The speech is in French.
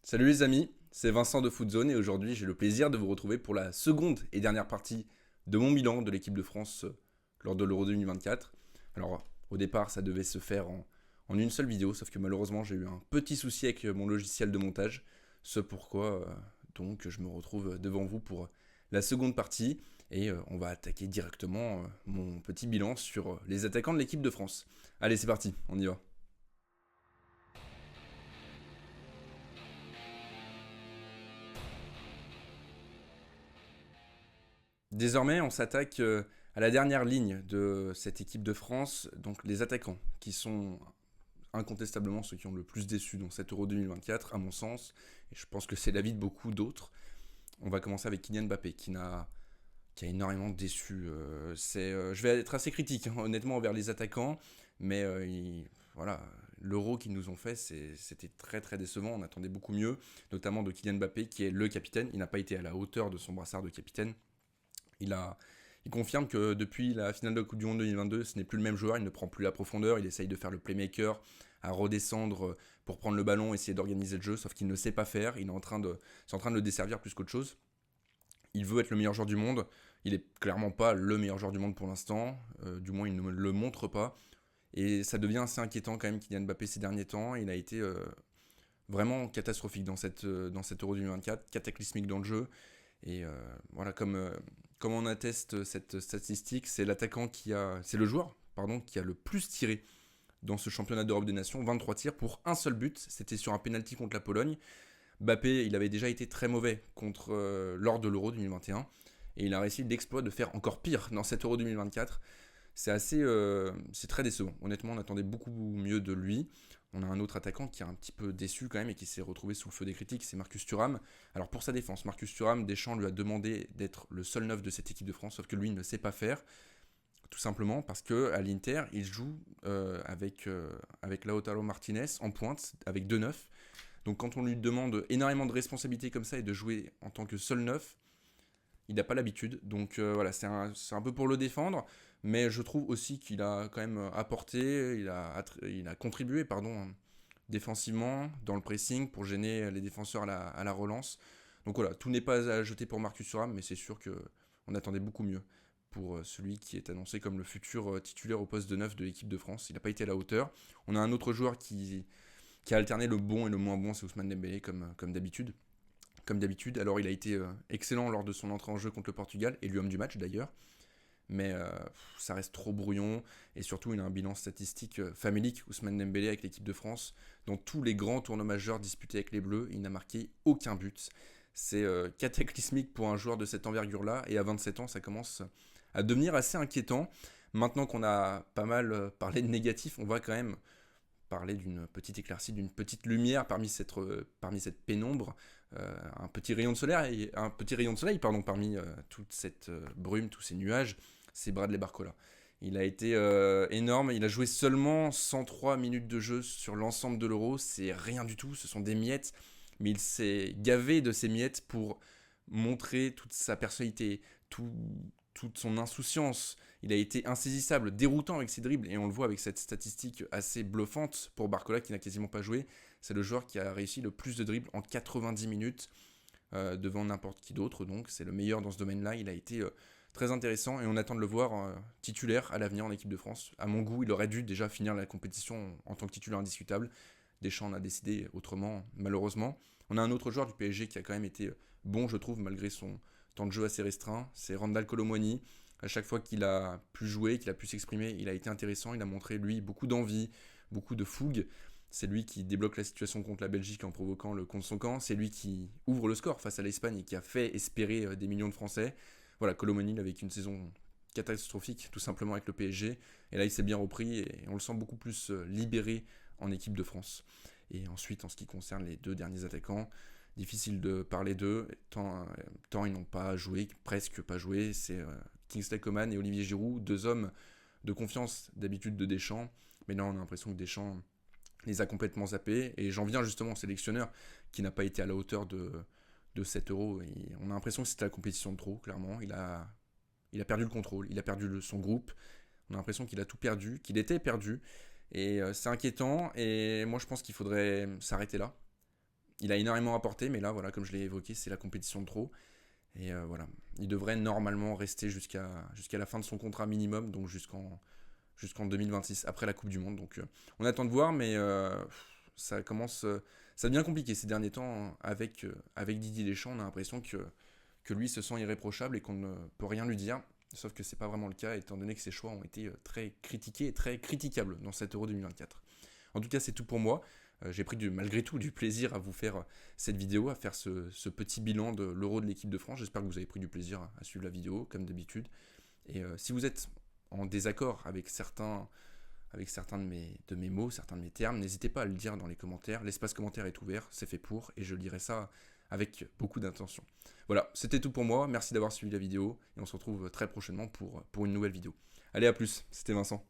Salut les amis, c'est Vincent de Footzone et aujourd'hui j'ai le plaisir de vous retrouver pour la seconde et dernière partie de mon bilan de l'équipe de France lors de l'Euro 2024. Alors au départ ça devait se faire en une seule vidéo, sauf que malheureusement j'ai eu un petit souci avec mon logiciel de montage, ce pourquoi donc je me retrouve devant vous pour la seconde partie et on va attaquer directement mon petit bilan sur les attaquants de l'équipe de France. Allez c'est parti, on y va. Désormais, on s'attaque à la dernière ligne de cette équipe de France, donc les attaquants, qui sont incontestablement ceux qui ont le plus déçu dans cet Euro 2024, à mon sens, et je pense que c'est l'avis de beaucoup d'autres. On va commencer avec Kylian Mbappé, qui a énormément déçu. Je vais être assez critique, hein, honnêtement, envers les attaquants, mais voilà, l'Euro qu'ils nous ont fait, c'était très très décevant. On attendait beaucoup mieux, notamment de Kylian Mbappé, qui est le capitaine. Il n'a pas été à la hauteur de son brassard de capitaine. Il, a, il confirme que depuis la finale de la Coupe du Monde 2022, ce n'est plus le même joueur, il ne prend plus la profondeur, il essaye de faire le playmaker, à redescendre pour prendre le ballon, essayer d'organiser le jeu, sauf qu'il ne sait pas faire, c'est en train de le desservir plus qu'autre chose. Il veut être le meilleur joueur du monde, il est clairement pas le meilleur joueur du monde pour l'instant, du moins il ne le montre pas, et ça devient assez inquiétant quand même Kylian Mbappé ces derniers temps, il a été vraiment catastrophique dans cette Euro 2024, cataclysmique dans le jeu, et voilà, comme on atteste cette statistique, c'est le joueur pardon, qui a le plus tiré dans ce championnat d'Europe des Nations, 23 tirs pour un seul but, c'était sur un penalty contre la Pologne. Mbappé, il avait déjà été très mauvais lors de l'Euro 2021 et il a réussi l'exploit de faire encore pire dans cet Euro 2024. C'est très décevant. Honnêtement, on attendait beaucoup mieux de lui. On a un autre attaquant qui est un petit peu déçu quand même et qui s'est retrouvé sous le feu des critiques, c'est Marcus Thuram. Alors pour sa défense, Marcus Thuram, Deschamps lui a demandé d'être le seul neuf de cette équipe de France, sauf que lui il ne sait pas faire, tout simplement parce que à l'Inter, il joue avec Lautaro Martinez en pointe, avec deux neufs. Donc quand on lui demande énormément de responsabilités comme ça et de jouer en tant que seul neuf, il n'a pas l'habitude. Donc voilà, c'est un peu pour le défendre. Mais je trouve aussi qu'il a quand même apporté, il a contribué pardon, défensivement dans le pressing pour gêner les défenseurs à la relance. Donc voilà, tout n'est pas à jeter pour Marcus Thuram, mais c'est sûr qu'on attendait beaucoup mieux pour celui qui est annoncé comme le futur titulaire au poste de neuf de l'équipe de France. Il n'a pas été à la hauteur. On a un autre joueur qui a alterné le bon et le moins bon, c'est Ousmane Dembélé comme d'habitude. Comme d'habitude, alors il a été excellent lors de son entrée en jeu contre le Portugal, et lui homme du match d'ailleurs, mais ça reste trop brouillon, et surtout il a un bilan statistique famélique, Ousmane Dembélé avec l'équipe de France. Dans tous les grands tournois majeurs disputés avec les Bleus, il n'a marqué aucun but. C'est cataclysmique pour un joueur de cette envergure-là, et à 27 ans ça commence à devenir assez inquiétant. Maintenant qu'on a pas mal parlé de négatif, on va quand même parler d'une petite éclaircie, d'une petite lumière parmi cette pénombre, un petit rayon de soleil pardon, parmi toute cette brume, tous ces nuages, c'est Bradley Barcola. Il a été énorme, il a joué seulement 103 minutes de jeu sur l'ensemble de l'Euro, c'est rien du tout, ce sont des miettes, mais il s'est gavé de ces miettes pour montrer toute sa personnalité, toute son insouciance. Il a été insaisissable, déroutant avec ses dribbles, et on le voit avec cette statistique assez bluffante pour Barcola qui n'a quasiment pas joué. C'est le joueur qui a réussi le plus de dribbles en 90 minutes devant n'importe qui d'autre, donc c'est le meilleur dans ce domaine-là. Il a été très intéressant et on attend de le voir titulaire à l'avenir en équipe de France. À mon goût, il aurait dû déjà finir la compétition en tant que titulaire indiscutable. Deschamps en a décidé autrement, malheureusement. On a un autre joueur du PSG qui a quand même été bon, je trouve, malgré son temps de jeu assez restreint. C'est Randal Kolo Muani. À chaque fois qu'il a pu jouer, qu'il a pu s'exprimer, il a été intéressant. Il a montré, lui, beaucoup d'envie, beaucoup de fougue. C'est lui qui débloque la situation contre la Belgique en provoquant le contre son camp. C'est lui qui ouvre le score face à l'Espagne et qui a fait espérer des millions de Français. Voilà, Kolo Muani, il avait une saison catastrophique, tout simplement avec le PSG. Et là, il s'est bien repris et on le sent beaucoup plus libéré en équipe de France. Et ensuite, en ce qui concerne les deux derniers attaquants, difficile de parler d'eux, tant ils n'ont pas joué, presque pas joué. C'est Kingsley Coman et Olivier Giroud, deux hommes de confiance d'habitude de Deschamps. Mais là, on a l'impression que Deschamps les a complètement zappés. Et j'en viens justement au sélectionneur qui n'a pas été à la hauteur de cet euro. Et on a l'impression que c'était la compétition de trop, clairement. Il a perdu le contrôle, il a perdu son groupe. On a l'impression qu'il a tout perdu, qu'il était perdu. Et c'est inquiétant. Et moi, je pense qu'il faudrait s'arrêter là. Il a énormément apporté, mais là, voilà, comme je l'ai évoqué, c'est la compétition de trop. Et voilà, il devrait normalement rester jusqu'à la fin de son contrat minimum, donc jusqu'en 2026, après la Coupe du Monde. Donc on attend de voir, mais ça devient compliqué ces derniers temps, hein. Avec Didier Deschamps, on a l'impression que lui se sent irréprochable et qu'on ne peut rien lui dire. Sauf que c'est pas vraiment le cas, étant donné que ses choix ont été très critiqués et très critiquables dans cet Euro 2024. En tout cas, c'est tout pour moi. J'ai pris malgré tout du plaisir à vous faire cette vidéo, à faire ce petit bilan de l'Euro de l'équipe de France. J'espère que vous avez pris du plaisir à suivre la vidéo, comme d'habitude. Et si vous êtes en désaccord avec certains de mes mots, certains de mes termes, n'hésitez pas à le dire dans les commentaires. L'espace commentaire est ouvert, c'est fait pour, et je lirai ça avec beaucoup d'intention. Voilà, c'était tout pour moi. Merci d'avoir suivi la vidéo, et on se retrouve très prochainement pour une nouvelle vidéo. Allez, à plus, c'était Vincent.